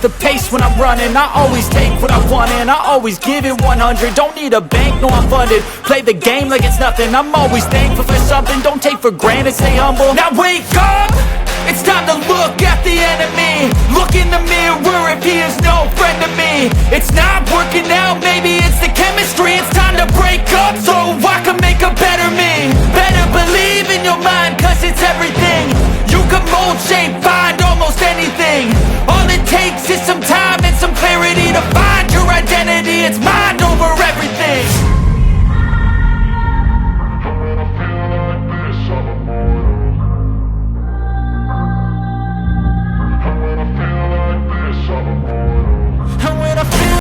the pace when I'm running. I always take what I want and I always give it 100. Don't need a bank, no I'm funded. Play the game like it's nothing. I'm always thankful for something. Don't take for granted, stay humble. Now wake up! It's time to look at the enemy. Look in the mirror if he is no friend to me.